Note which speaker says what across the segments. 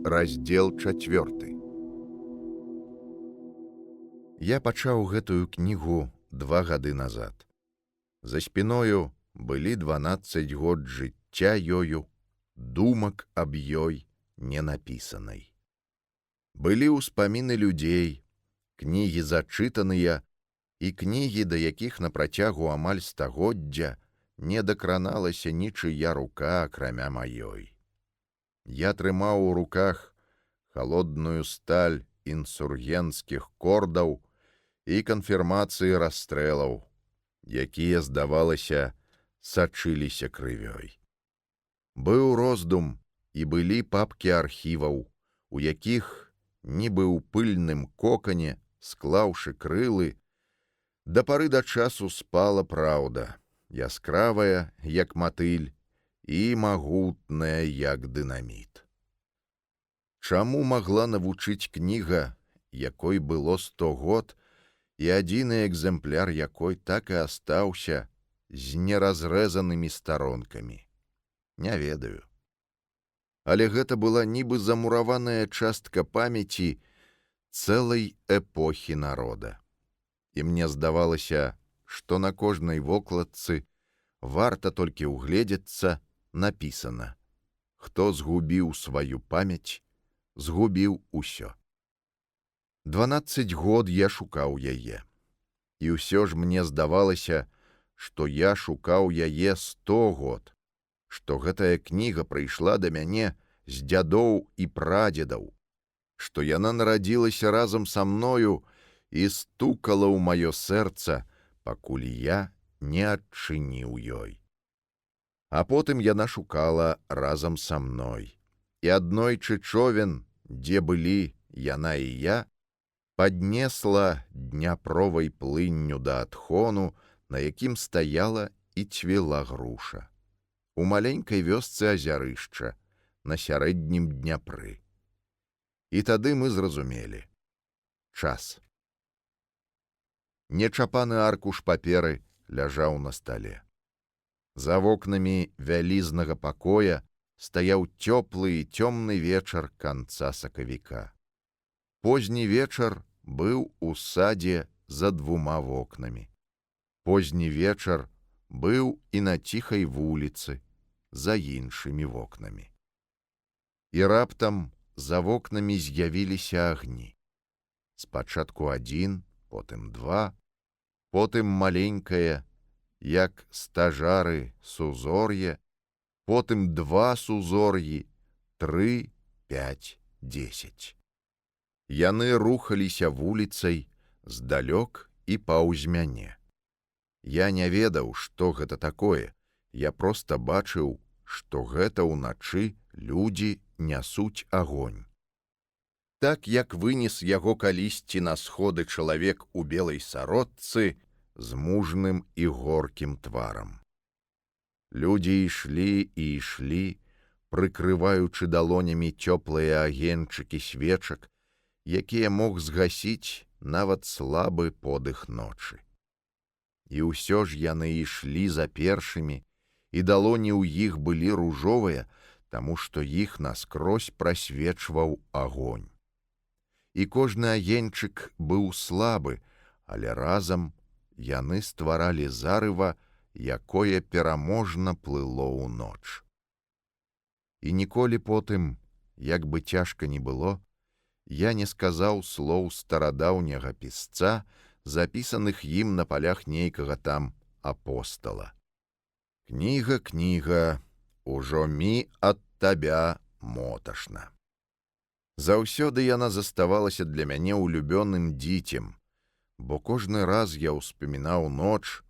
Speaker 1: Раздзел 4. Я пачаў гэтую кнігу 2 гады назад. За спіною былі 12 год жыцця ёю, думак аб ёй не напісанай. Былі ўспаміны людзей, кнігі зачытаныя і кнігі, да якіх на працягу амаль стагоддзя не дакраналася нічыя рука, акрамя маёй. Я трымаў у руках холодную сталь інсургенцкіх кордаў і канфірмацыі расстрэлаў, якія, здавалася, сачыліся крывёй. Быў роздум і былі папкі архіваў, у якіх, нібы ў пыльным кокане, склаўшы крылы, да пары да часу спала праўда, яскравая, як матыль, і магутная, як дынаміт. Чаму магла навучыць кніга, якой было 100 год, і адзіны экземпляр якой так і астаўся з неразрэзанымі старонкамі? Не ведаю. Але гэта была нібы замураваная частка памяці цэлай эпохі народа. І мне здавалася, што на кожнай вокладцы варта толькі ўгледзецца, напісана: хто згубіў сваю памяць, згубіў усё. 12 год я шукаў яе. І ўсё ж мне здавалася, што я шукаў яе 100 год, што гэтая кніга прыйшла да мяне з дзядоў і прадзедаў, што яна нарадзілася разам са мною і стукала ў маё сэрца, пакуль я не адчыніў ёй. А потым яна шукала разам са мной. І аднойчы човен, дзе былі яна і я, паднесла дняпровай плынню да адхону, на якім стаяла і цвіла груша. У маленькай вёсцы Азярышча, на сярэднім Дняпры. І тады мы зразумелі: час. Нечапаны аркуш паперы ляжаў на стале. За вокнамі вялізнага пакоя стаяў цёплы і цёмны вечар канца сакавіка. Позні вечар быў у садзе за 2 вокнамі. Позні вечар быў і на ціхай вуліцы за іншымі вокнамі. І раптам за вокнамі з'явіліся агні. Спачатку 1, потым 2, потым маленькае, як стажары, сузор'е, потым 2 сузор'і, 3, 5, 10. Яны рухаліся вуліцай здалёк і паўз мяне. Я не ведаў, што гэта такое, я проста бачыў, што гэта ўначы людзі нясуць агонь. Так, як вынес яго калісьці на сходы чалавек у белай сарочцы з мужным і горкім тварам. Людзі ішлі і ішлі, прыкрываючы далонямі цёплыя агеньчыкі свечак, якія мог згасіць нават слабы подых ночы. І ўсё ж яны ішлі за першымі, і далоні ў іх былі ружовыя, таму што іх наскрозь прасвечваў агонь. І кожны агеньчык быў слабы, але разам яны стваралі зарыва, якое пераможна плыло ў ноч. І ніколі потым, як бы цяжка ні было, я не сказаў слоў старадаўняга пісца, запісаных ім на палях нейкага там апостала. Кніга, кніга, ужо мі ад табя моташна. Заўсёды яна заставалася для мяне улюбёным дзіцем, бо кожны раз я ўспамінаў ноч,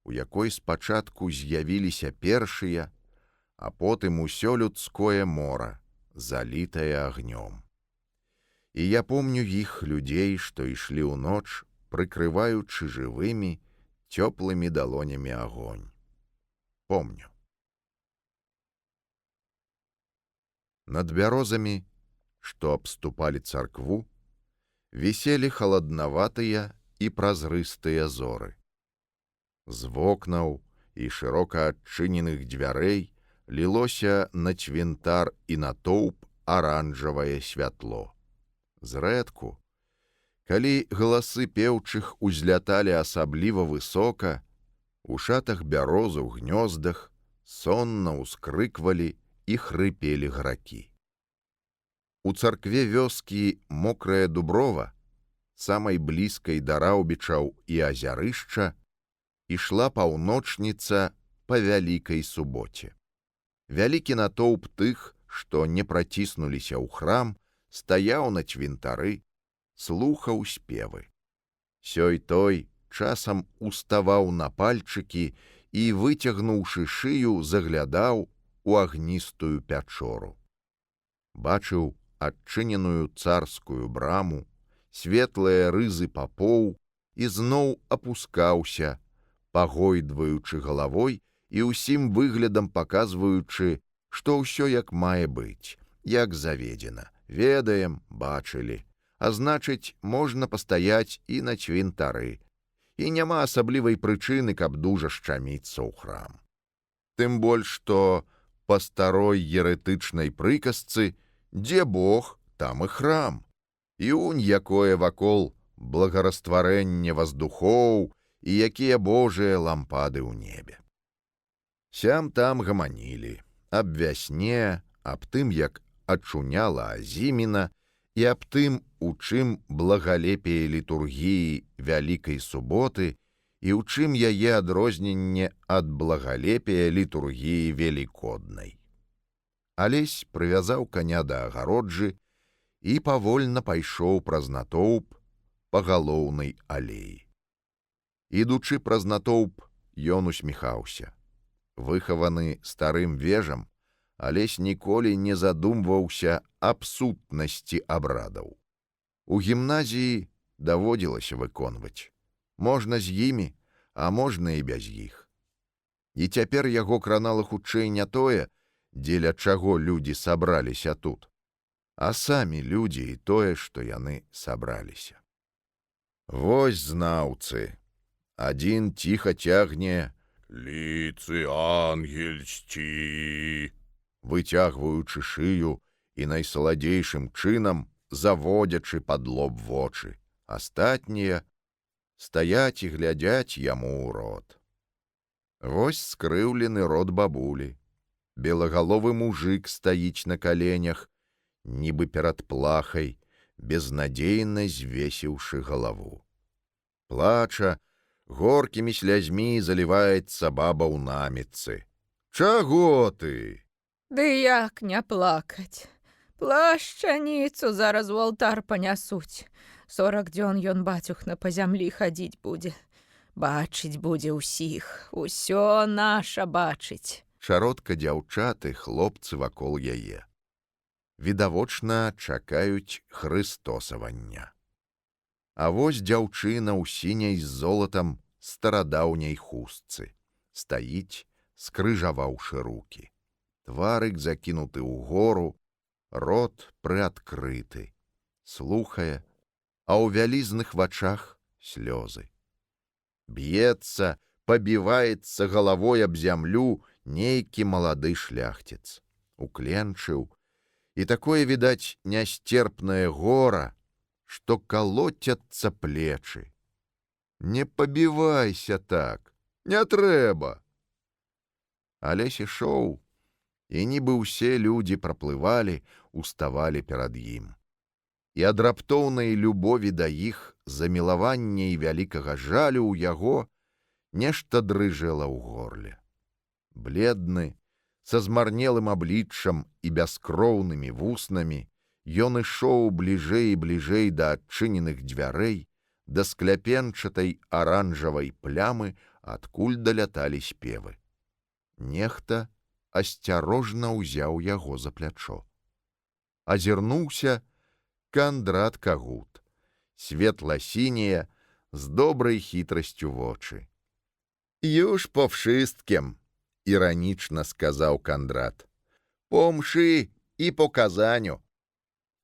Speaker 1: у якой спачатку з'явіліся першыя, а потым усё людское мора, залітае агнём. І я помню іх, людзей, што ішлі ў ноч, прыкрываючы жывымі, цёплымі далонямі агонь. Помню. Над бярозамі, што абступалі царкву, віселі халаднаватыя і празрыстыя зоры. З вокнаў і шырока адчыненых дзвярэй лілося на цвінтар і натоўп аранжавае святло. Зрэдку, калі галасы пеўчых узляталі асабліва высока, у шатах бярозы ў гнёздах сонна ўскрыквалі і хрыпелі гракі. У царкве вёскі Мокрая Дуброва, самай блізкай да Раўбічаў і азярышча, ішла паўночніца па вялікай суботе. Вялікі натоўп тых, што не праціснуліся ў храм, стаяў на цвінтары, слухаў спевы. Сёй той часам уставаў на пальчыкі і, выцягнуўшы шыю, заглядаў у агністую пячору. Бачыў адчыненую царскую браму, светлыя рызы папоў і зноў апускаўся, пагойдваючы галавой і ўсім выглядам паказваючы, што ўсё як мае быць, як заведзена, ведаем, бачылі, а значыць, можна пастаяць і на цвінтары, і няма асаблівай прычыны, каб дужа шчаміцца ў храм. Тым больш, што па старой ерэтычнай прыказцы «Дзе Бог, там і храм». І унь якое вакол благарастварэнне ваздухоў і якія божыя лампады ў небе. Сям-там гаманілі аб вясне, аб тым, як ачуняла азіміна, і аб тым, у чым благалепие літургіі Вялікай суботы і ў чым яе адрозненне ад благалепія літургіі велікоднай. Алесь прывязаў каня да агароджы і павольна пайшоў праз натоўп па галоўнай алеі. Ідучы праз натоўп, ён усміхаўся. Выхаваны старым вежам, Алесь ніколі не задумваўся аб сутнасці абрадаў. У гімназіі даводзілася выконваць. Можна з імі, а можна і без іх. І цяпер яго кранала хутчэй не тое, дзеля чаго людзі сабраліся тут, а самі людзі і тое, што яны сабраліся. Вось знаўцы. Адзін ціха цягне «Ліцы ангельсці», выцягваючы шыю і найсаладзейшым чынам заводзячы пад лоб вочы. Астатнія стаяць і глядзяць яму ў рот. Вось скрыўлены рот бабулі. Белагаловы мужик стаіць на каленях, нібы перад плахай, безнадзейна звесіўшы галаву. Плача, горкімі слязьмі заліваецца баба ў наміцы. «Чаго ты?»
Speaker 2: «Ды як не плакаць? Плашчаніцу зараз у алтар панясуць. 40 дзён ён бацюхна па зямлі хадзіць будзе. Бачыць будзе ўсіх, усё наша бачыць».
Speaker 1: Шародка дзяўчаты, хлопцы вакол яе. Відавочна, чакаюць хрыстосавання. А вось дзяўчына ў сіняй з золатам старадаўняй хустцы. Стаіць, скрыжаваўшы рукі. Тварык закінуты ўгору, рот прыадкрыты. Слухае, а ў вялізных вачах слёзы. Б'ецца, пабіваецца галавой аб зямлю нейкі малады шляхціц. Укленчыў, і такое, відаць, нясцерпнае гора, што калоцяцца плечы. «Не пабівайся так, не трэба!» Алесь ішоў, і нібы ўсе людзі праплывалі, уставалі перад ім. І ад раптоўнай любові да іх, замілавання і вялікага жалю ў яго нешта дрыжэла ў горле. Бледны, са змарнелым абліччам і бяскроўнымі вуснамі, ён ішоў бліжэй і бліжэй да адчыненых дзвярэй, да скляпенчатай аранжавай плямы, адкуль даляталі спевы. Нехта асцярожна ўзяў яго за плячо. Азірнуўся Кандрат Кагут, светла-сінія, з добрай хітрасцю вочы. «Юж по вшысткім», — іранічна сказаў Кандрат. «По мшы і по казаню».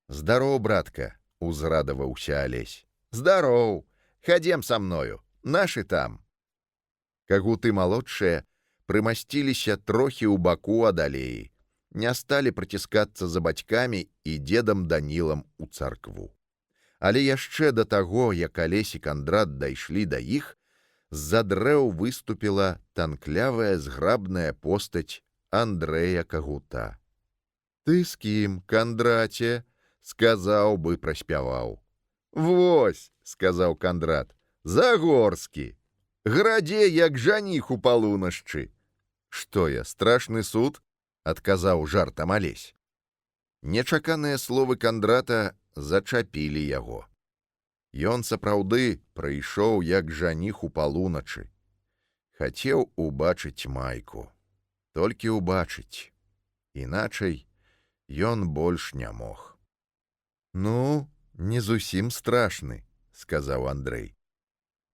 Speaker 1: «Здароў, братка», — узрадаваўся Алесь. «Здароў, хадзем са мною, нашы там». Кагуты малодшыя прымасціліся трохі ў баку ад алеі. не сталі праціскацца за бацькамі і дзедам Данілам у царкву. Але яшчэ да таго, як Алесь і Кандрат дайшлі да іх, з-за дрэў выступіла танклявая зграбная постаць Андрэя Кагута. «Ты з кім, Кандраце?» — сказаў бы, праспяваў. «Вось», — сказаў Кандрат, — «Загорскі. Градзе, як жаніх у палунашчы». «Што я, страшны суд?» — адказаў жартам Алесь. Нечаканыя словы Кандрата зачапілі яго. Ён сапраўды прыйшоў як жаніх у палуначы. Хацеў убачыць майку. Толькі убачыць. Іначай ён больш не мог. «Ну, не зусім страшны», — сказаў Андрэй.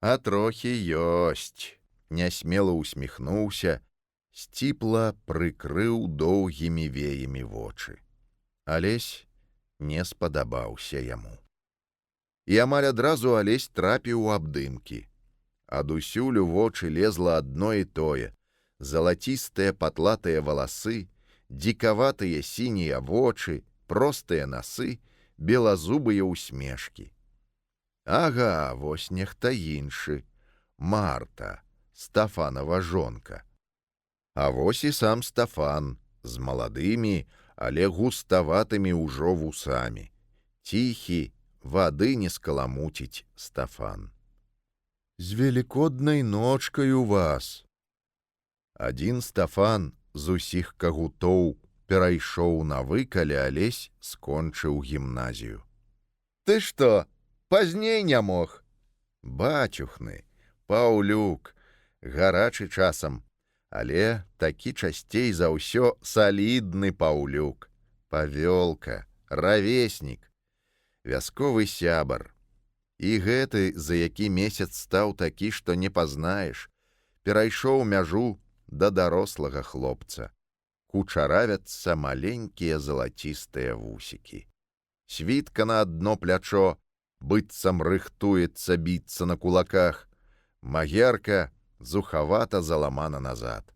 Speaker 1: «А трохі ёсць», — нясмела усміхнуўся, сціпла прыкрыў доўгімі веямі вочы. Алесь не спадабаўся яму. І амаль адразу Алесь трапіў у абдымкі. Адусюль у вочы лезла адно і тое: залацістыя патлатыя валасы, дзікаватыя сінія вочы, простыя насы, белазубыя усмешкі. Ага, вось нехта іншы. Марта, Стафанова жонка. А вось і сам Стафан, з маладымі, але густаватымі ўжо вусамі. Ціхі, вады не скаламуціць Стафан. «З велікоднай ночкай у вас!» Адзін Стафан з усіх Кагутоў перайшоў на вы, калі Алесь скончыў гімназію. «Ты што, пазней не мог?» «Бацюхны, Паўлюк, гарачы часам, але такі часцей за ўсё салідны Паўлюк, павёлка, равеснік, вясковы сябар. І гэты, за які месяц стаў такі, што не пазнаеш, перайшоў мяжу да дарослага хлопца. Кучаравяцца маленькія залацістыя вусікі. Світка на адно плячо, быццам рыхтуецца біцца на кулаках. Магерка зухавата заламана назад.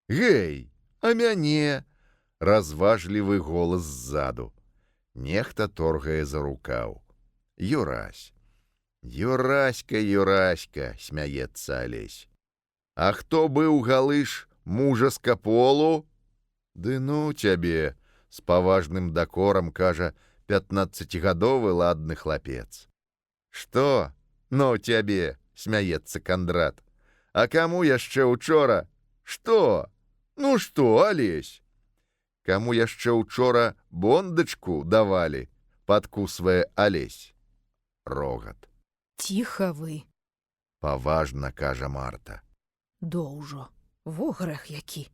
Speaker 1: «Гэй, а мяне?» — разважлівы голас ззаду. Нехта торгае за рукаў. «Юрась». «Юраська, Юраська», — смяецца Алесь. «А хто быў галыш мужа з каполу?» «Ды ну цябе», — з паважным дакорам кажа 15-гадовы ладны хлапец. «Што? Ну цябе», — смяецца Кандрат. «А каму яшчэ учора? Што? Ну што, Алесь?» «Каму яшчэ учора бондачку давалі?» — падкусвае Алесь. Рогат.
Speaker 2: «Ціха вы»,
Speaker 1: — паважна кажа Марта.
Speaker 2: «Доўжо. Во грэх які.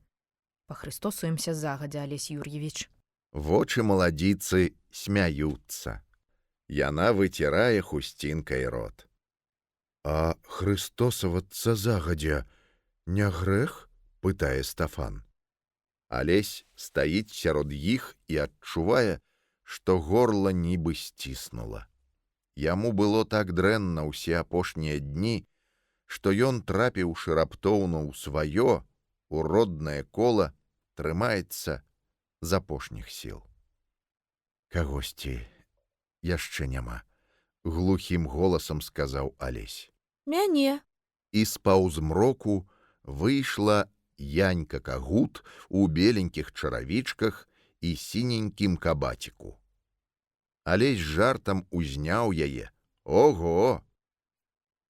Speaker 2: Пахрыстосуемся загадзя, Алесь Юр'евіч».
Speaker 1: Вочы маладзіцы смяюцца. Яна выцірае хусцінкай рот. «А хрыстосавацца загадзя не грэх?» — пытае Стафан. Алесь стаіць сярод іх і адчувае, што горла нібы сціснула. Яму было так дрэнна ўсе апошнія дні, што ён, трапіўшы раптоўна ў сваё, у роднае кола, трымаецца з апошніх сіл. «Кагосьці яшчэ няма», — глухім голасам сказаў Алесь.
Speaker 2: «Мяне».
Speaker 1: І з паўзмроку выйшла Янька Кагут у беленькіх чаравічках і сіненькім кабаціку. Алесь жартам узняў яе. Ого!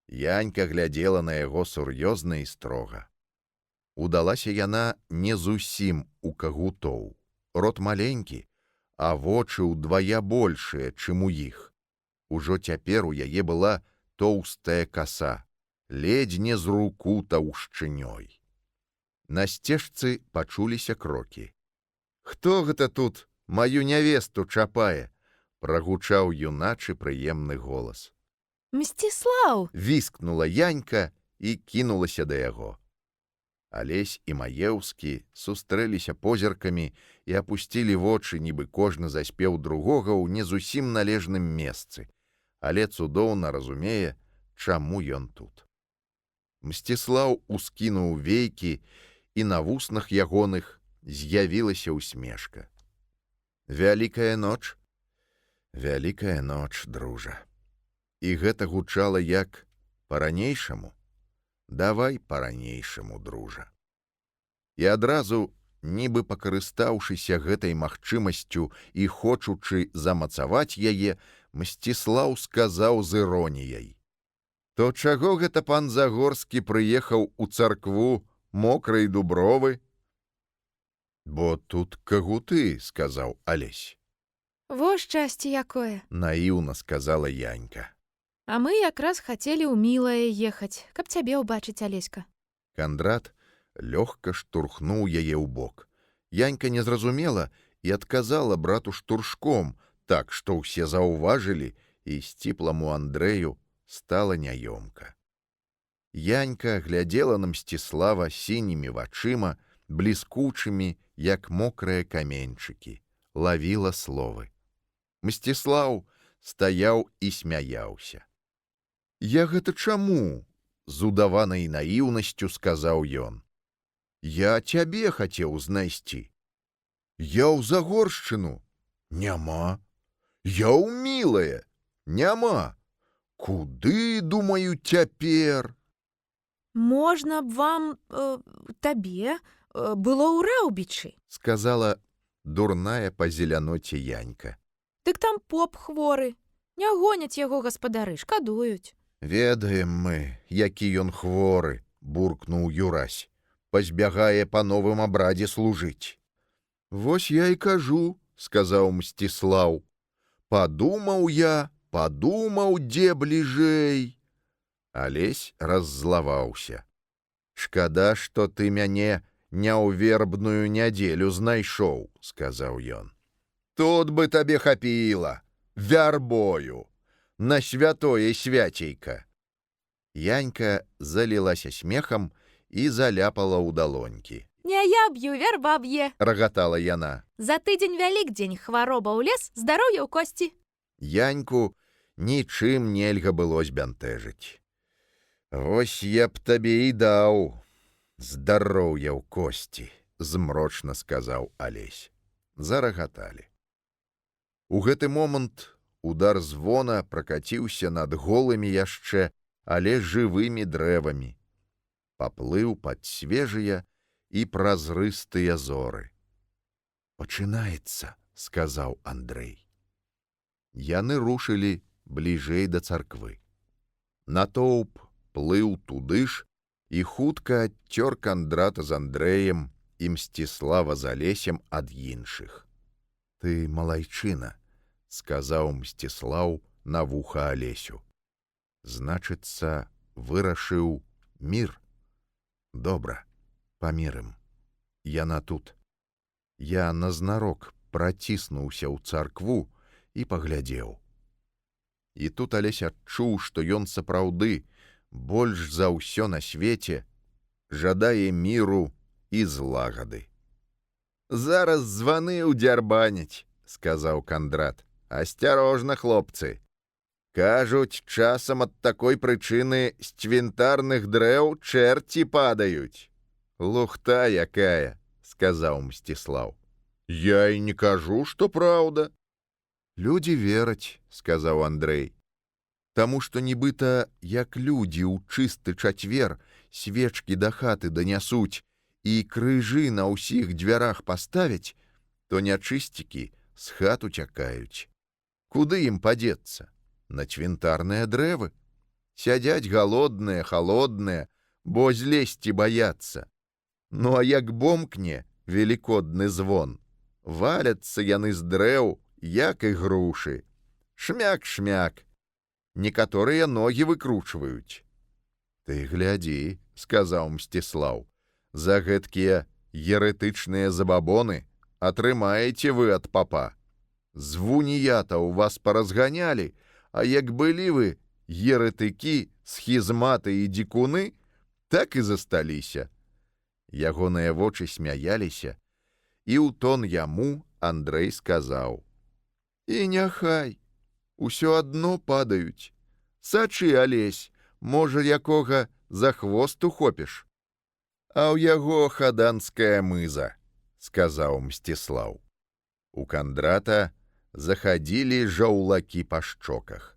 Speaker 1: Янька глядзела на яго сур'ёзна і строга. Удалася яна не зусім у Кагутоў. Рот маленькі, а вочы ўдвая большыя, чым у іх. Ужо цяпер у яе была тоўстая каса, ледзь не з руку таўшчынёй. На сцежцы пачуліся крокі. «Хто гэта тут маю нявесту чапае?» — прагучаў юначы прыемны голас.
Speaker 2: «Мсціслаў!» —
Speaker 1: віскнула Янька і кінулася да яго. Алесь і Маеўскі сустрэліся позіркамі і апусцілі вочы, нібы кожны заспеў другога ў не зусім належным месцы, але цудоўна разумее, чаму ён тут. Мсціслаў ускінуў вейкі, і на вуснах ягоных з'явілася ўсмешка. Вялікая ноч, вялікая ноч, дружа. І гэта гучала як па-ранейшаму. Давай па-ранейшаму, дружа. І адразу, нібы пакарыстаўшыся гэтай магчымасцю і хочучы замацаваць яе, Мсціслаў сказаў з іроніяй: «То чаго гэта пан Загорскі прыехаў у царкву мокрай дубровы?» «Бо тут кагуты», — сказаў Алесь.
Speaker 3: Во шчасце якое,
Speaker 1: Наіўна сказала Янька.
Speaker 3: а мы якраз хацелі ў мілае ехаць, каб цябе ўбачыць, Алеська.
Speaker 1: Кандрат лёгка штурхнуў яе ў бок. Янька не зразумела і адказала брату штуршком, так, што ўсе заўважылі, і сціпламу Андрэю стала няёмка. Янька глядзела на Мсціслава сінімі вачыма, бліскучымі, як мокрыя каменьчыкі, лавіла словы. Мсціслаў стаяў і смяяўся. «Я гэта чаму?» — з удаванай наіўнасцю сказаў ён. «Я цябе хацеў знайсці. Я ў Загоршчыну. Няма. Я ў мілае. Няма. Куды, думаю, цяпер?»
Speaker 3: Можна б вам, табе, было ў Раўбічы.
Speaker 1: Сказала дурная па зеляноце Янька.
Speaker 3: Дык там поп хворы. Не гоняць яго гаспадары, шкадуюць.
Speaker 1: «Ведаем мы, які ён хворы», — буркнуў Юрась. «Пазбягае па новым абрадзе служыць». «Вось я і кажу», — сказаў Мсціслаў. «Падумаў я, падумаў, дзе бліжэй». Алесь раззлаваўся. «Шкада, што ты мяне не ў вербную нядзелю знайшоў», — сказаў ён. «Тут бы табе хапіла, вярбою, на святое свяцейка». Янька залілася смехам і заляпала ў далонькі.
Speaker 3: Не я б'ю, вярба б'е.
Speaker 1: Рагатала яна.
Speaker 3: За тыдзень Вялікдзень хвароба ў лес, здароўе ў косці.
Speaker 1: Яньку нічым нельга было збянтэжыць. «Вось я б табе і даў здароўя ў косці», — змрочна сказаў Алесь. Зарагаталі. У гэты момант удар звона пракаціўся над голымі яшчэ, але жывымі дрэвамі. Паплыў пад свежыя і празрыстыя зоры. «Пачынаецца», — сказаў Андрэй. Яны рушылі бліжэй да царквы. Натоўп плыў туды ж і хутка адцёр Кандрата з Андрэем і Мсціслава з Алесем ад іншых. «Ты малайчына», — сказаў Мсціслаў на вуха Алесю. «Значыцца, вырашыў мір? Добра, памірым. Яна тут». Я назнарок праціснуўся ў царкву і паглядзеў. І тут Алесь адчуў, што ён сапраўды больш за ўсё на свеце жадае міру і злагады. «Зараз званы ўдзярбаняць», — сказаў Кандрат. «Асцярожна, хлопцы. Кажуць, часам ад такой прычыны з цвінтарных дрэў чэрці падаюць». «Лухта якая», — сказаў Мсціслаў. «Я і не кажу, што праўда». «Людзі вераць», — сказаў Андрэй. «Таму што нібыта, як людзі ў чысты чацвер свечкі да хаты данясуць і крыжы на ўсіх дзвярах паставяць, то нячысцікі з хат уцякаюць. Куды ім падзецца? На цвінтарныя дрэвы. Сядзяць галодныя, халодныя, бо злезці баяцца. Ну а як бомкне велікодны звон, валяцца яны з дрэў, як і грушы. Шмяк-шмяк. Некаторыя ногі выкручваюць». «Ты глядзі», — сказаў Мсціслаў, «за гэткія еретычныя забабоны атрымаеце вы ад папа. Звунія-то ў вас паразганялі, а як былі вы еретыкі, схізматы і дзікуны, так і засталіся». Ягоныя вочы смяяліся, і ў тон яму Андрэй сказаў: «І няхай, усё адно падаюць. Сачы, Алесь, можа, якога за хвост ухопіш». «А ў яго хаданская мыза», — сказаў Мсціслаў. У Кандрата заходили жаўлакі па шчоках.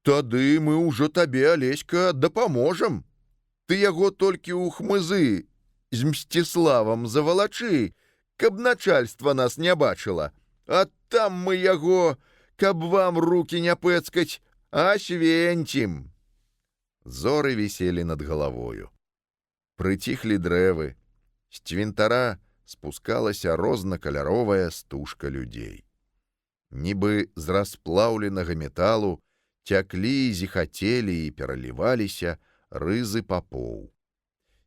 Speaker 1: Тады мы ўжо табе, Алеська, дапаможам. Ты яго толькі ў хмызы з Мсціславам завалачы, каб начальства нас не бачыла. А там мы яго, каб вам руки не пэцкаць, асвенцім. Зоры віселі над галавою. Прыціхлі дрэвы. З цвінтара спускалася рознакаляровая стужка людзей. Нібы з расплаўленага металу цяклі, зіхацелі і пераліваліся рызы папоў.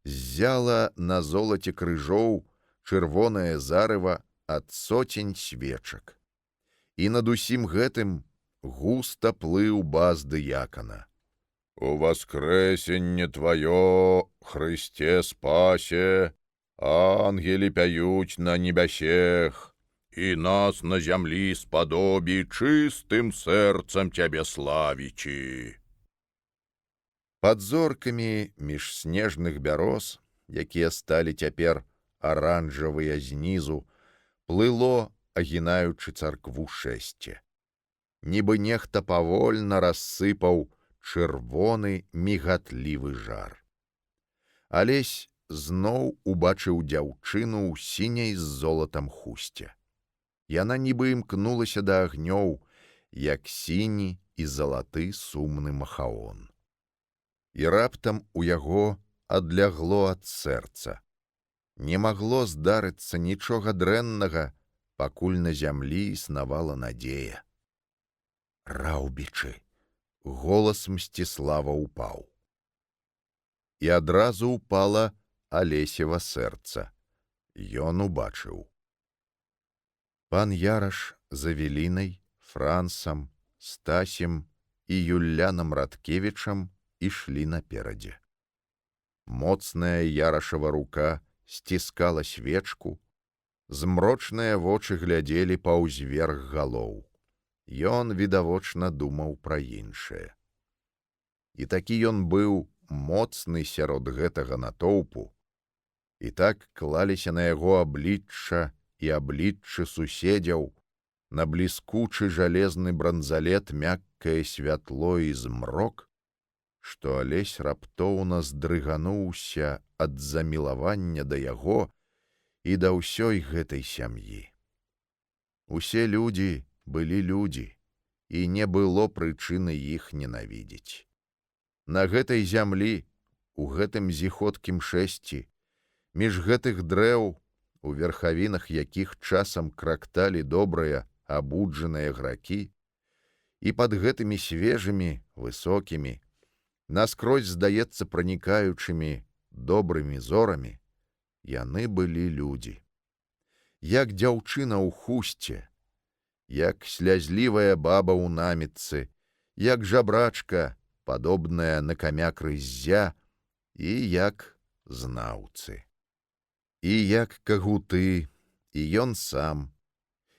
Speaker 1: Ззяла на золаце крыжоў чырвонае зарыва ад соцень свечак. І над усім гэтым густа плыў бас дыякана. «У воскресенне твоё, Христе спасе, ангелі пяюць на небясех, і нас на зямлі спадобі чыстым сэрцам цябе славічы». Пад зоркамі між снежных бяроз, якія сталі цяпер аранжавыя знізу, плыло, агінаючы царкву шэсце. Нібы нехта павольна рассыпаў чырвоны мігатлівы жар. Алесь зноў убачыў дзяўчыну ў сіняй з золатам хусце. Яна нібы імкнулася да агнёў, як сіні і залаты сумны махаон. І раптам у яго адлягло ад сэрца. Не магло здарыцца нічога дрэннага, пакуль на зямлі існавала надзея. Раўбічы! Голас Мсціслава упаў. І адразу упала Алесева сэрца. Ён убачыў. Пан Яраш з Авелінай, Франсам, Стасем і Юллянам Радкевічам ішлі наперадзе. Моцная Ярашава рука сціскала свечку, змрочныя вочы глядзелі паўз верх галоў. Ён, відавочна, думаў пра іншае. І такі ён быў моцны сярод гэтага натоўпу. І так клаліся на яго аблічча і абліччы суседзяў, на бліскучы жалезны бранзалет мяккае святло і змрок, што Алесь раптоўна здрыгануўся ад замілавання да яго і да ўсёй гэтай сям'і. Усе людзі былі людзі, і не было прычыны іх ненавідзець. На гэтай зямлі, у гэтым зіходкім шэсці, між гэтых дрэў, у верхавінах якіх часам кракталі добрыя, абуджаныя гракі, і пад гэтымі свежымі, высокімі, наскрозь, здаецца, пранікаючымі добрымі зорамі, яны былі людзі. Як дзяўчына ў хусце, як слязлівая баба ў намітцы, як жабрачка, падобная на камя крыззя, і як знаўцы. І як кагуты, і ён сам,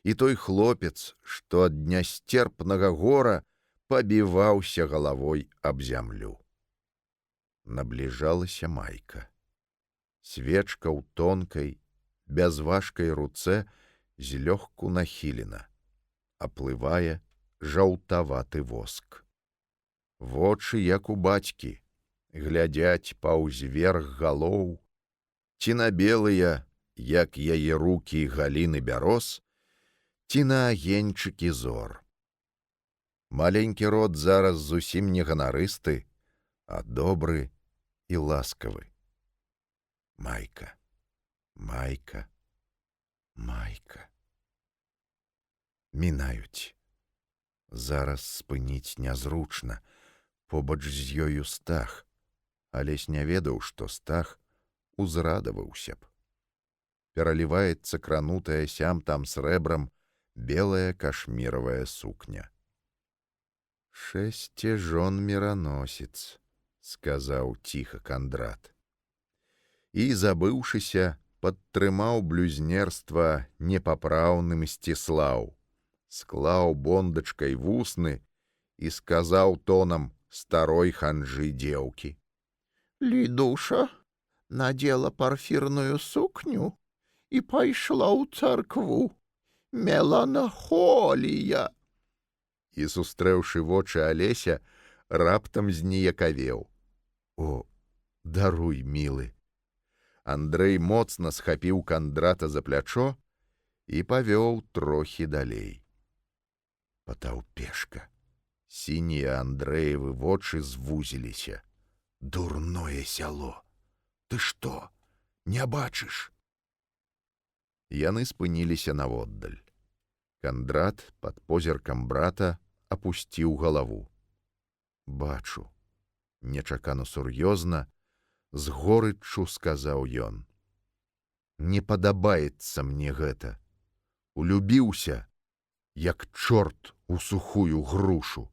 Speaker 1: і той хлопец, што ад нясцерпнага гора пабіваўся галавой аб зямлю. Набліжалася майка. Свечка ў тонкай, бязважкай руцэ злёгку нахілена. Аплывае жаўтаваты воск. Вочы, як у бацькі, глядзяць паўз верх галоў, ці на белыя, як яе рукі, галіны бяроз, ці на агеньчыкі зор. Маленькі рот зараз зусім не ганарысты, а добры і ласкавы. Майка, майка, майка. Мінаюць. Зараз спыніць нязручна, побач з ёю Стах. Алесь не ведаў, што Стах узрадаваўся б. Пераліваецца кранутая сям-там срэбрам белая кашміровая сукня. «Шэсце жон мироносец», — сказаў ціха Кандрат. І, забыўшыся, падтрымаў блюзнерства непапраўны Мсціслаў, склаў бондачкай вусны і сказаў тонам старой ханжы дзеўкі: «Лідуша надела парфірную сукню і пайшла ў царкву. Меланхолія. І, сустрэўшы вочы Алеся, раптам зніякавеў. О, даруй, мілы. Андрэй моцна схапіў Кандрата за плячо і павёў трохі далей. Патаўпешка. Сінія Андрэевы вочы звузіліся. Дурное сяло. Ты што, не бачыш? Яны спыніліся наводдаль. Кандрат пад позіркам брата апусціў галаву. Бачу. Нечакана сур'ёзна, з горыччу сказаў ён. Не падабаецца мне гэта. Улюбіўся, як чорт у сухую грушу.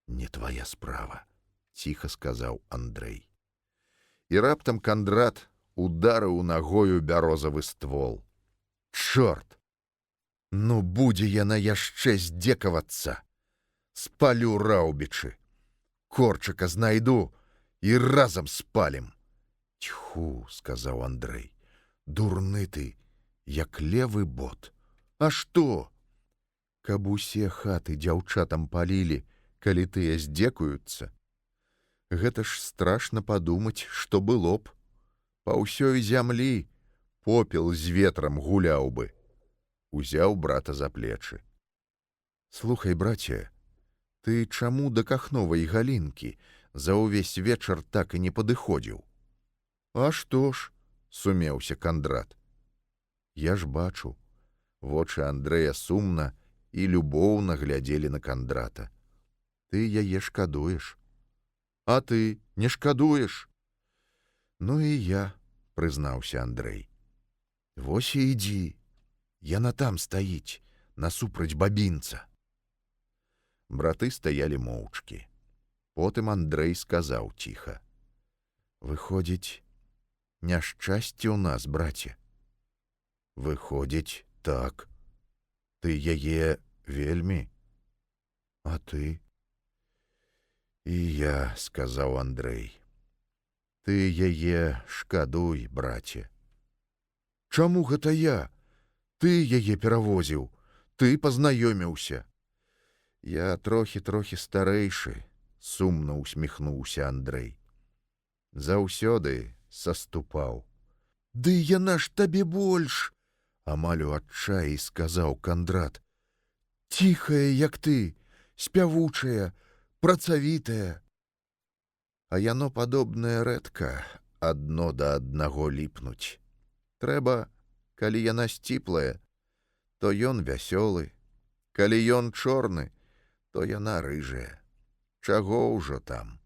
Speaker 1: Не твая справа, ціха сказаў Андрэй. І раптам Кандрат ударыў нагою бярозавы ствол. Чорт! Ну, будзе яна яшчэ здзекавацца. Спалю раўбічы. Корчыка знайду і разам спалім. Тьху, сказаў Андрэй. Дурны ты, як левы бот. А што? Каб усе хаты дзяўчатам палілі, калі тыя здзекуюцца. Гэта ж страшна падумаць, што было б. Па ўсёй зямлі попел з ветрам гуляў бы. Узяў брата за плечы. Слухай, браце, ты чаму да кахновай галінкі за ўвесь вечар так і не падыходзіў? А што ж, сумеўся Кандрат. Я ж бачу. Вочы Андрэя сумна і любоўна глядзелі на Кандрата. Ты яе шкадуеш. А ты не шкадуеш? Ну і я, прызнаўся Андрэй. Вось і ідзі. Яна там стаіць, насупраць бабінца. Браты стаялі моўчкі. Потым Андрэй сказаў ціха. Выходзіць, няшчасце ў нас, браце. Выходзіць, так. Ты яе вельмі. А ты? І я, сказаў Андрэй. Ты яе шкадуй, браце. Чаму гэта я? Ты яе перавозіў, ты пазнаёміўся. Я трохі старэйшы, сумна усміхнуўся Андрэй. Заўсёды саступаў. Ды яна ж табе больш, амаль у адчаі сказаў Кандрат. Ціхая, як ты, спявучая, працавітая. А яно падобнае рэдка адно да аднаго ліпнуць. Трэба, калі яна сціплая, то ён вясёлы, калі ён чорны, то яна рыжая. Чаго ўжо там?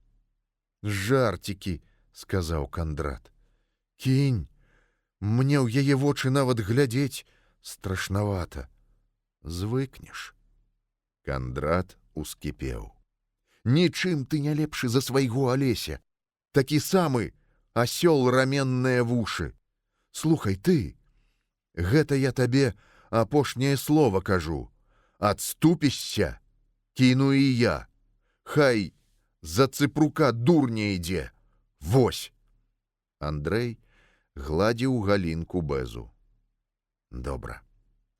Speaker 1: Жарцікі, сказаў Кандрат. Кінь, мне ў яе вочы нават глядзець страшнавата. Звыкнеш. Кандрат ускіпеў. Нічым ты не лепшы за свайго Алеся. Такі самы асёл раменныя вушы. Слухай, ты, гэта я табе апошняе слова кажу. Адступішся, кіну і я. Хай за цыпрука дурня ідзе. Вось. Андрэй гладзіў галінку бэзу. Добра,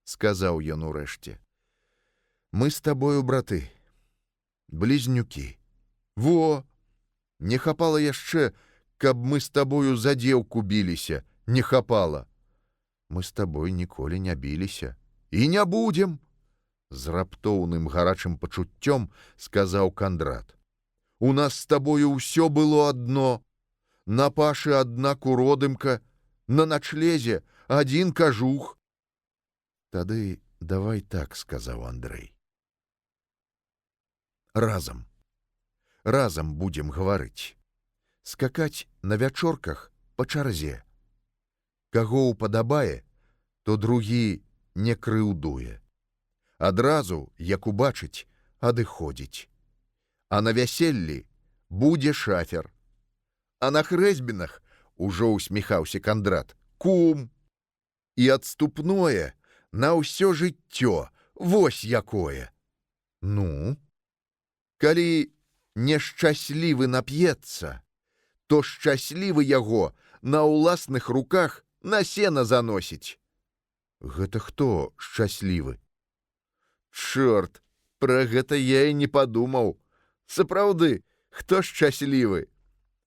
Speaker 1: сказаў ён урэшце. Мы з табою, браты, блізнюкі. Во, не хапала яшчэ, каб мы з табою за дзеўку біліся. Не хапала. Мы з табой ніколі не біліся. І не будзем. З раптоўным гарачым пачуццём сказаў Кандрат. У нас з табою ўсё было адно. На пашы адна куродымка, на начлезе адзін кажух. Тады давай так, сказаў Андрэй. Разам. Разам будзем гаварыць. Скакаць на вячорках па чарзе. Каго ўпадабае, то другі не крыўдуе. Адразу, як убачыць, адыходзіць. А на вяселлі будзе шафер. А на хрэсьбінах, ужо усміхаўся Кандрат, кум. І адступное на ўсё жыццё, вось якое. Ну? Калі нешчаслівы нап'ецца, то шчаслівы яго на ўласных руках на сена заносіць. Гэта хто шчаслівы? Чорт, пра гэта я і не падумаў. Сапраўды, хто шчаслівы?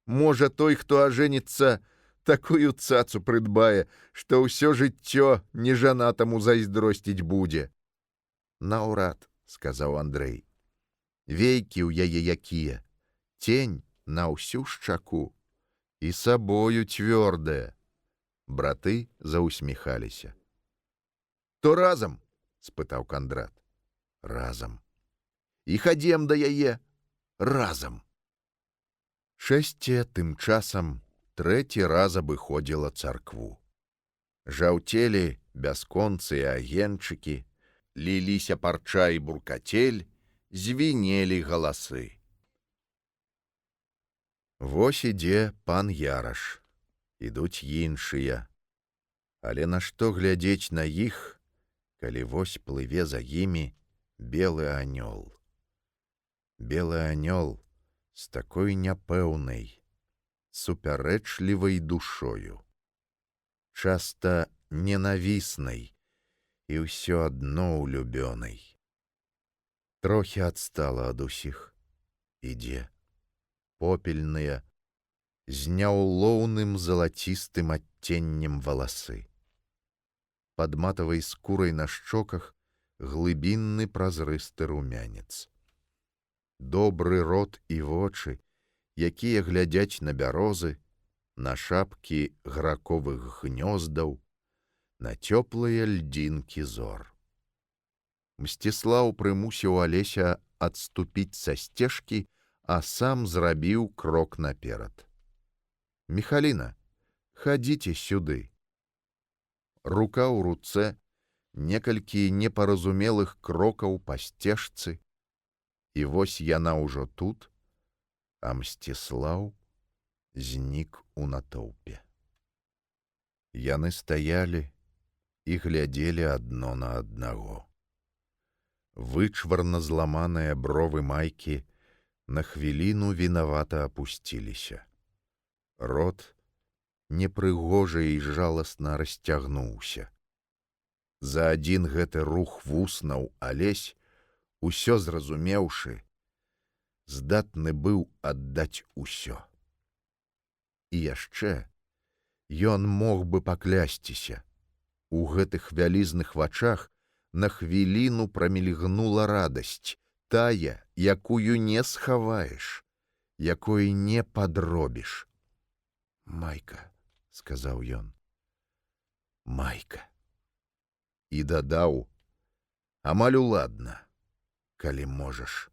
Speaker 1: Можа, той, хто ажэніцца, такую цацу прыдбае, што ўсё жыццё нежанатаму зайздросціць будзе. Наўрад, сказаў Андрэй. Вейкі ў яе якія, цень на ўсю шчаку і сабою цвёрдая. Браты заўсміхаліся. То разам? Спытаў Кандрат. Разам. І хадзем да яе разам. Шэсце тым часам трэці раз абыходзіла царкву. Жаўцелі бясконцыя агеньчыкі, ліліся парча і буркацель, звінелі галасы. Вось ідзе пан Яраш, ідуць іншыя. Але нашто глядзець на іх, калі вось плыве за імі белы анёл. Белы анёл з такой няпэўнай, супярэчлівай душою, часта ненавіснай і ўсё адно улюбёнай. Трохі адстала ад усіх. Ідзе, попельныя, з няўлоўным залацістым адценнем валасы. Пад матавай скурай на шчоках глыбінны празрысты румянец. Добры рот і вочы, якія глядзяць на бярозы, на шапкі граковых гнёздаў, на цёплыя льдзінкі зор. Мсціслаў прымусіў Алеся адступіць са сцежкі, а сам зрабіў крок наперад. Міхаліна, хадзіце сюды. Рука ў руцэ, некалькі непаразумелых крокаў па сцежцы, і вось яна ўжо тут, а Мсціслаў знік у натоўпе. Яны стаялі і глядзелі адно на аднаго. Вычварна зламаныя бровы майкі на хвіліну вінавата апусціліся. Рот непрыгожа і жаласна расцягнуўся. За адзін гэты рух вуснаў Алесь, усё зразумеўшы, здатны быў аддаць усё. І яшчэ ён мог бы паклясціся. У гэтых вялізных вачах на хвіліну прамільгнула радасць, тая, якую не схаваеш, якой не падробіш. «Майка», — сказаў ён, — «Майка». І дадаў: «Амаль уладна, калі можаш,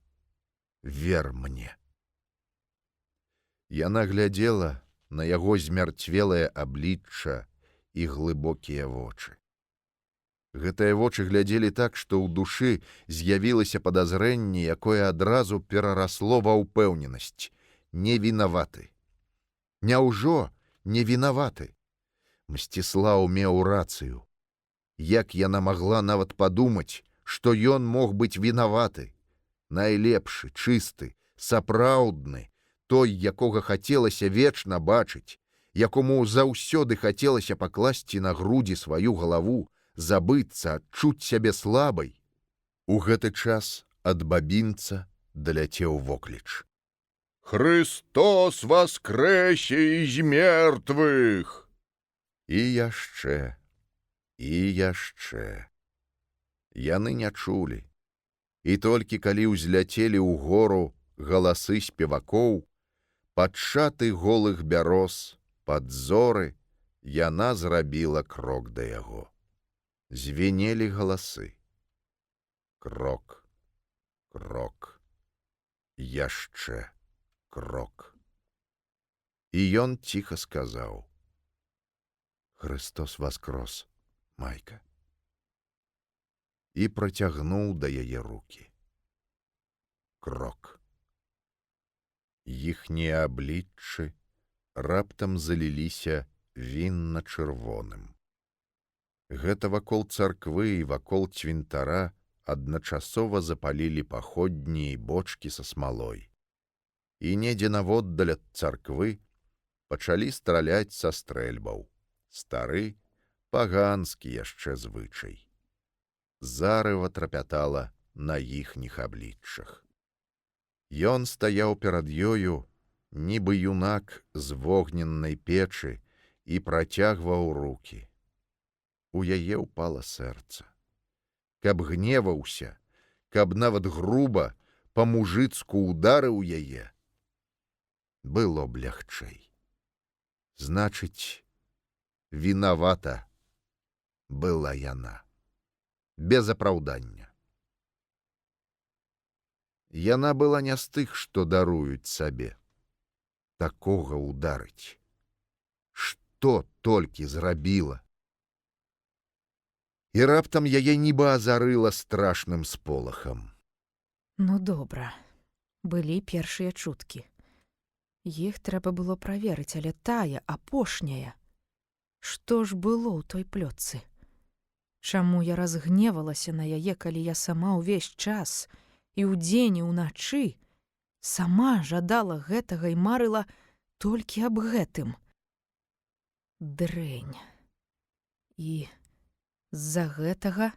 Speaker 1: вер мне». Яна глядзела на яго змярцвелае аблічча і глыбокія вочы. Гэтыя вочы глядзелі так, што ў душы з'явілася падазрэнне, якое адразу перарасло ва ўпэўненасць. Не вінаваты. Няўжо не вінаваты? Мсціслаў меў рацыю. Як яна магла нават падумаць, што ён мог быць вінаваты? Найлепшы, чысты, сапраўдны, той, якога хацелася вечна бачыць, якому заўсёды хацелася пакласці на грудзі сваю галаву, забыцца, адчуць сябе слабай. У гэты час ад бабінца даляцеў вокліч: «Христос воскресе из мертвых!» І яшчэ, і яшчэ. Яны не чулі. І толькі калі ўзляцелі ўгору галасы спевакоў, пад шаты голых бяроз, пад зоры, яна зрабіла крок да яго. Звенелі галасы. Крок, крок, яшчэ крок. І ён ціха сказаў: «Христос воскрос, Майка». І працягнуў да яе рукі. Крок. Іхнія абліччы раптам заліліся вінна-чырвоным. Гэта вакол царквы і вакол цвінтара адначасова запалілі паходні і бочкі са смалой. І недзе наводдаль ад царквы пачалі страляць са стрэльбаў. Стары, паганскі яшчэ звычай. Зарыва трапятала на іхніх абліччах. Ён стаяў перад ёю, нібы юнак з вогненнай печы, і працягваў рукі. У яе ўпала сэрца. Каб гневаўся, каб нават груба, па-мужыцку ударыў яе, было б лягчэй. Значыць, вінавата была яна. Без апраўдання. Яна была не з тых, што даруюць сабе. Такога ударыць. Што толькі зрабіла? І раптам яе нібы азарыла страшным сполахам.
Speaker 3: Ну добра, былі першыя чуткі. Іх трэба было праверыць, але тая, апошняя. Што ж было ў той плётцы? Чаму я разгневалася на яе, калі я сама ўвесь час, і ўдзень, і ўначы, сама жадала гэтага і марыла толькі аб гэтым? Дрэнь. І з-за гэтага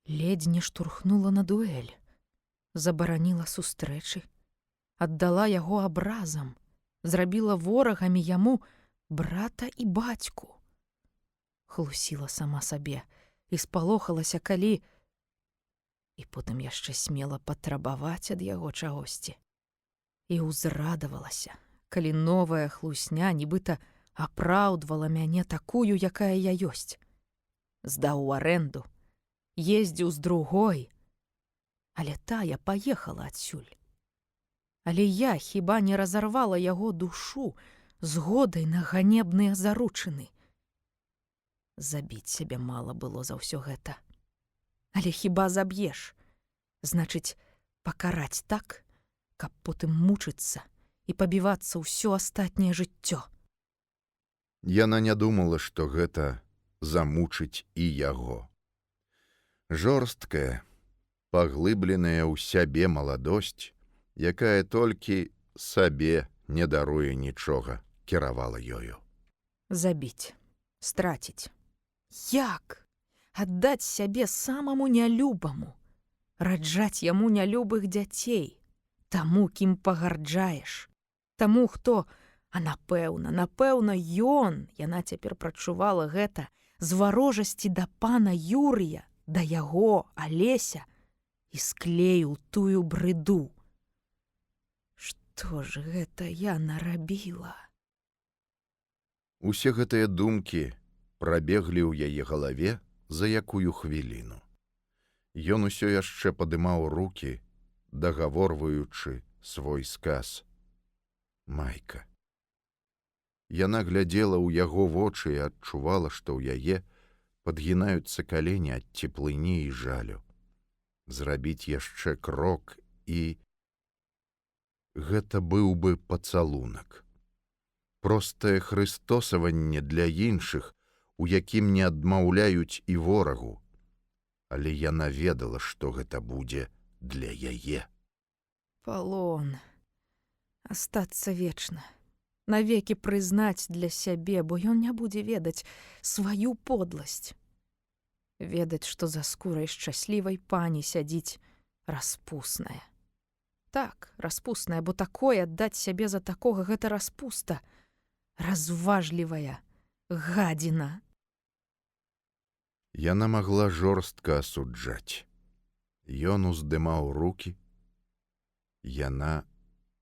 Speaker 3: ледзь не штурхнула на дуэль, забараніла сустрэчы, аддала яго абразам, зрабіла ворагамі яму брата і бацьку. Хлусіла сама сабе і спалохалася, калі... І потым яшчэ смела патрабаваць ад яго чагосьці. І ўзрадавалася, калі новая хлусня нібыта апраўдвала мяне такую, якая я ёсць. Здаў у арэнду, ездзіў з другой, але тая паехала адсюль. Але я хіба не разарвала яго душу згодай на ганебныя заручыны? Забіць сябе мала было за ўсё гэта. Але хіба заб'еш? Значыць, пакараць так, каб потым мучыцца і пабівацца ўсё астатняе жыццё.
Speaker 1: Яна не думала, што гэта замучыць і яго. Жорсткая, паглыбленая ў сябе маладосць, якая толькі сабе не даруе нічога, кіравала ёю.
Speaker 3: Забіць, страціць. Як? Аддаць сябе самаму нялюбаму, раджаць яму нялюбых дзяцей, таму, кім пагарджаеш, таму, хто, а напэўна, яна цяпер прачувала гэта, з варожасці да пана Юрыя, да яго, Алеся, і склеіў тую брыду. Што ж гэта я нарабіла?
Speaker 1: Усе гэтыя думкі прабеглі ў яе галаве за якую хвіліну. Ён усё яшчэ падымаў рукі, дагаворваючы свой сказ. Майка. Яна глядзела ў яго вочы і адчувала, што ў яе падгінаюцца калені ад цеплыні і жалю. Зрабіць яшчэ крок і... Гэта быў бы пацалунак. Простае хрыстосаванне для іншых, у якім не адмаўляюць і ворагу. Але яна ведала, што гэта будзе для яе.
Speaker 3: Палон. Астацца вечна. Навекі прызнаць для сябе, бо ён не будзе ведаць сваю подласць. Ведаць, што за скурай шчаслівай пані сядзіць распусная. Так, распусная, бо такое аддаць сябе за такога гэта распуста. Разважлівая гадзіна.
Speaker 1: Яна магла жорстка асуджаць. Ён уздымаў рукі. Яна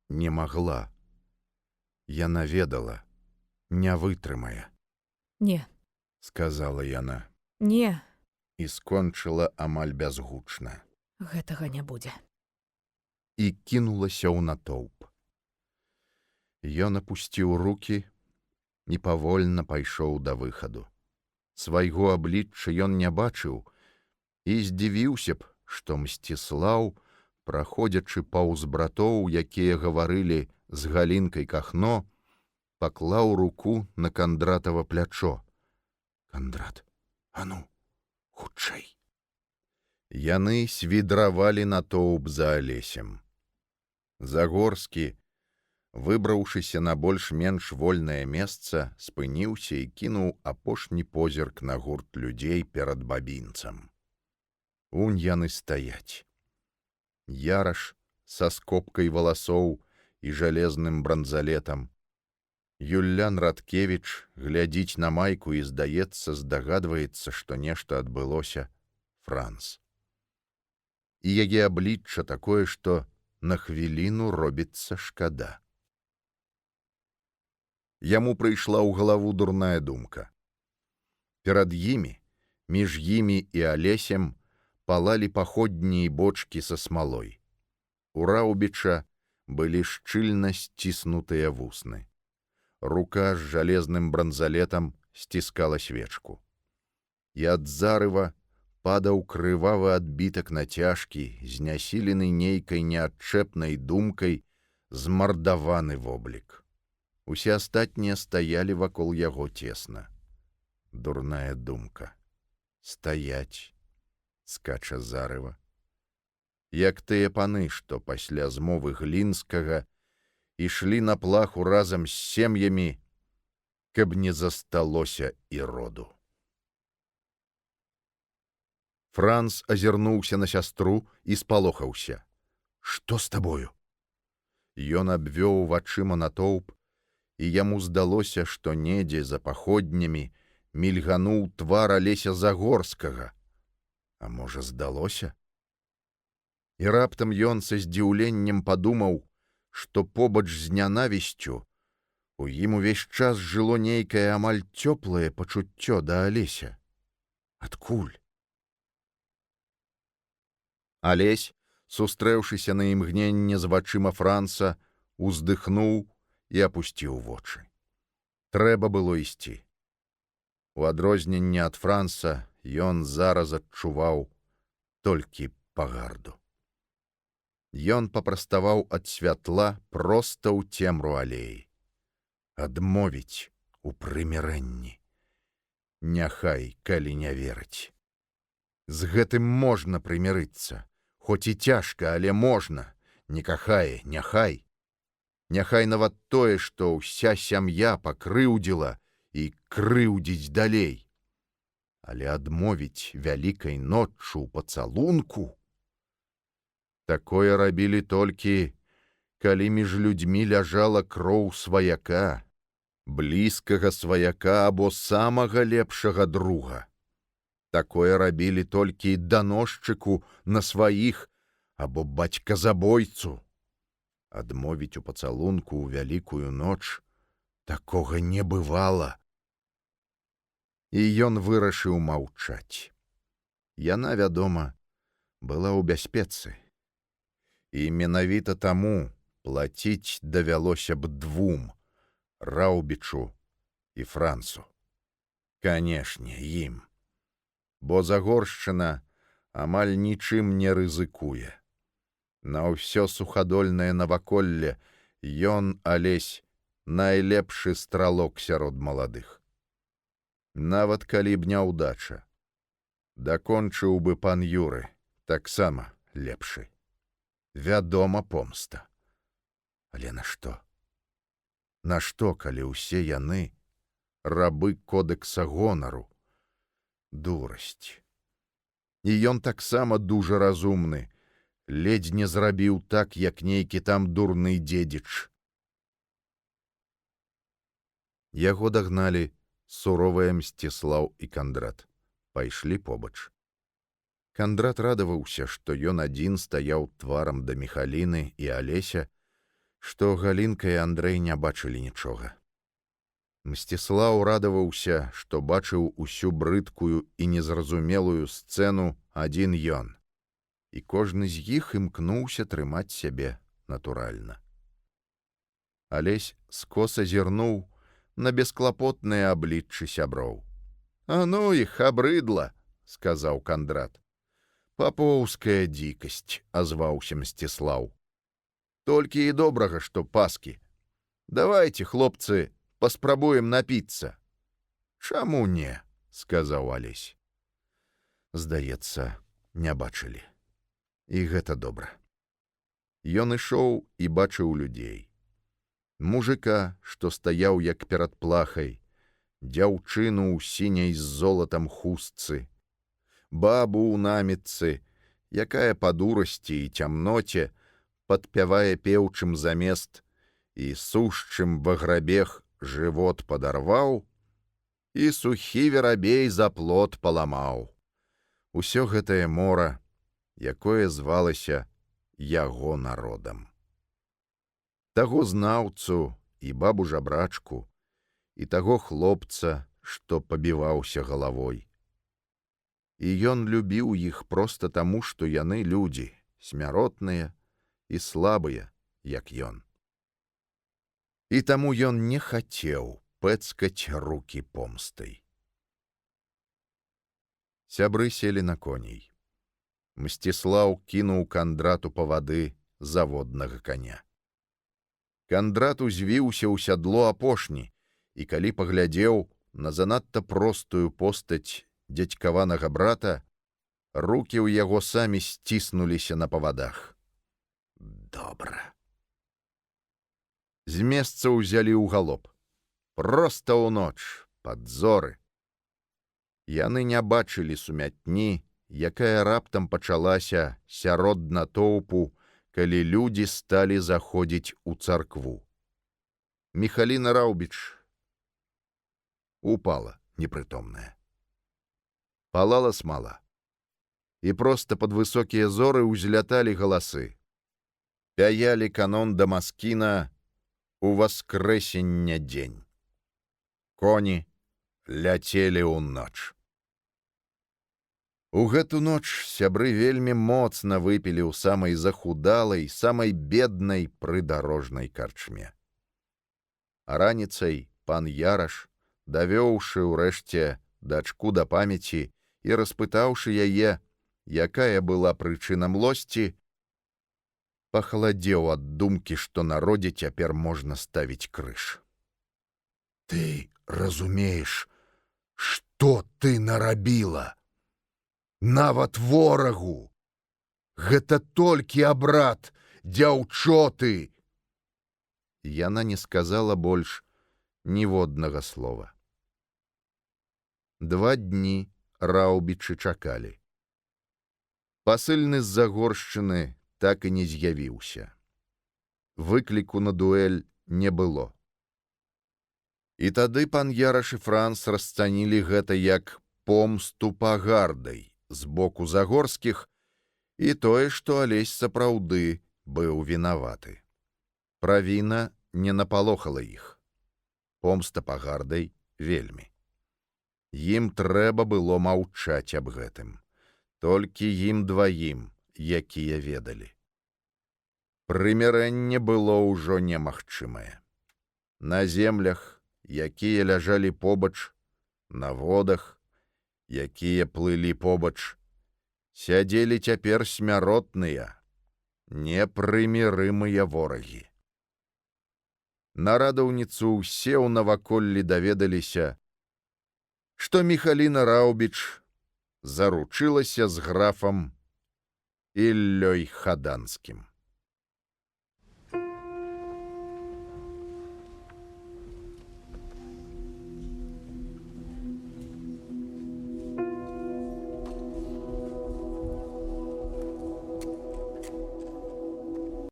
Speaker 1: не магла. Яна ведала, не вытрымае.
Speaker 3: Не.
Speaker 1: Сказала яна.
Speaker 3: Не.
Speaker 1: І скончыла амаль бязгучна.
Speaker 3: Гэтага не будзе.
Speaker 1: І кінулася ў натоўп. Ён апусціў рукі і павольна пайшоў да выхаду. Свайго аблічча ён не бачыў і здзівіўся б, што Мсціслаў, праходзячы паўз братоў, якія гаварылі з Галінкай Кахно, паклаў руку на Кандратава плячо. Кандрат, ану, хутчэй. Яны свідравалі натоўп за Алесем. Загорскі, Выбраўшыся на больш-менш вольнае месца, спыніўся і кінуў апошні позірк на гурт людзей перад бабінцам. Унь яны стаяць. Яраш са скобкай валасоў і жалезным бранзалетам. Юллян Радкевіч глядзіць на майку і, здаецца, здагадваецца, што нешта адбылося. Франц. І яе аблічча такое, што на хвіліну робіцца шкада. Яму прыйшла ў галаву дурная думка. Перад імі, між імі і Алесем, палалі паходні і бочкі са смалой. У Раўбіча былі шчыльна сціснутыя вусны. Рука з жалезным бранзалетам сціскала свечку. І ад зарыва падаў крывавы адбітак нацяжкі, знясілены нейкай неадчэпнай думкай, змардаваны воблік. Усе астатнія стаялі вакол яго цесна. Дурная думка. Стаяць, скача зарыва. Як тыя паны, што пасля змовы Глінскага ішлі на плаху разам з сем'ямі, каб не засталося і роду. Франц азірнуўся на сястру і спалохаўся. Што з табою? Ён абвёў вачыма натоўп, і яму здалося, што недзе за паходнямі мільгануў твар Алеся Загорскага. А можа, здалося? І раптам ён са здзіўленнем падумаў, што побач з нянавісцю у ім увесь час жыло нейкае амаль цёплае пачуццё да Алеся. Адкуль? Алесь, сустрэўшыся на імгненне з вачыма Франца, уздыхнуў і апусціў вочы. Трэба было ісці. У адрозненне ад Франца ён зараз адчуваў толькі пагарду. Ён папраставаў ад святла проста ў цемру алеі. Адмовіць у прымірэнні. Няхай, калі не верыць. З гэтым можна прымірыцца. Хоць і цяжка, але можна. Не кахае, няхай. Няхай нават тое, што ўся сям'я пакрыўдзіла і крыўдзіць далей. Але адмовіць вялікай ноччу ў пацалунку? Такое рабілі толькі, калі між людзьмі ляжала кроў сваяка, блізкага сваяка або самага лепшага друга. Такое рабілі толькі даносчыку на сваіх або бацька-забойцу. Адмовіць у пацалунку ў вялікую ноч такога не бывала. І ён вырашыў маўчаць. Яна, вядома, была ў бяспецы. І менавіта таму плаціць давялося б двум — Раўбічу і Францу. Канешне, ім. Бо Загоршчына амаль нічым не рызыкуе. На ўсё сухадольнае наваколле ён, Алесь, найлепшы стралок сярод маладых. Нават калі б няўдача. Дакончыў бы пан Юры, таксама лепшы. Вядома, помста. Але на што? На што, калі ўсе яны рабы кодэкса гонару? Дурасць. І ён таксама дужа разумны, ледзь не зрабіў так, як нейкі там дурны дзедзіч. Яго дагналі суровыя Мсціслаў і Кандрат. Пайшлі побач. Кандрат радаваўся, што ён адзін стаяў тварам да Міхаліны і Алеся, што Галінка і Андрэй не бачылі нічога. Мсціслаў радаваўся, што бачыў усю брыдкую і незразумелую сцэну адзін ён. І кожны з іх імкнуўся трымаць сябе натуральна. Алесь скоса зірнуў на бесклапотныя абліччы сяброў. «А ну іх абрыдла», — сказаў Кандрат. «Папоўская дзікасць», — азваўся Мсціслаў. «Толькі і добрага, што паскі. Давайце, хлопцы, паспрабуем напіцца». «Чаму не?» — сказаў Алесь. Здаецца, не бачылі. І гэта добра. Ён ішоў і бачыў людзей. Мужика, што стаяў як перад плахай, дзяўчыну ў сіняй з золатам хустцы, бабу ў намітцы, якая па дурасці і цямноце падпявае пеўчым замест і сушчым ва грабег жывот падарваў, і сухі верабей за плот паламаў. Усё гэтае мора, якое звалася яго народам. Таго знаўцу і бабу жабрачку, і таго хлопца, што пабіваўся галавой. І ён любіў іх проста таму, што яны людзі, смяротныя і слабыя, як ён. І таму ён не хацеў пэцкаць рукі помстай. Сябры селі на коней. Мсціслаў кінуў Кандрату павады заводнага коня. Кандрат узвіўся ў сядло апошні, і калі паглядзеў на занадта простую постаць дзядзькаванага брата, рукі ў яго самі сціснуліся на павадах. Добра. З месца ўзялі ў галоп. Проста ў ноч, пад зоры. Яны не бачылі сумятні, якая раптам пачалася сярод натоўпу, калі людзі сталі заходзіць у царкву. Міхаліна Раўбіч упала непрытомная. Палала смала. І проста пад высокія зоры ўзляталі галасы. Пяялі канон Дамаскіна у васкрэсення дзень. Коні ляцелі ў ноч. У гэту ноч сябры вельмі моцна выпілі ў самай захудалай, самай беднай прыдарожнай карчме. А раніцай пан Яраш, давёўшы ўрэшце дачку да памяці і распытаўшы яе, якая была прычына млосці, пахаладзеў ад думкі, што на родзе цяпер можна ставіць крыж. Ты разумееш, што ты нарабіла? Нават ворагу! Гэта толькі абрад, дзяўчоты! Яна не сказала больш ніводнага слова. 2 дні Раўбічы чакалі. Пасыльны з-за горшчыны так і не з'явіўся. Выкліку на дуэль не было. І тады пан Яраш і Франц расцанілі гэта як помсту пагардай з боку Загорскіх і тое, што Алесь сапраўды быў вінаваты. Правіна не напалохала іх. Помста пагардай вельмі. Ім трэба было маўчаць аб гэтым. Толькі ім дваім, якія ведалі. Прымірэнне было ўжо немагчымае. На землях, якія ляжалі побач, на водах, якія плылі побач, сядзелі цяпер смяротныя, непрымірымыя ворагі. На радаўніцу ўсе ў наваколлі даведаліся, што Міхаліна Раўбіч заручылася з графам Іллёй Хаданскім.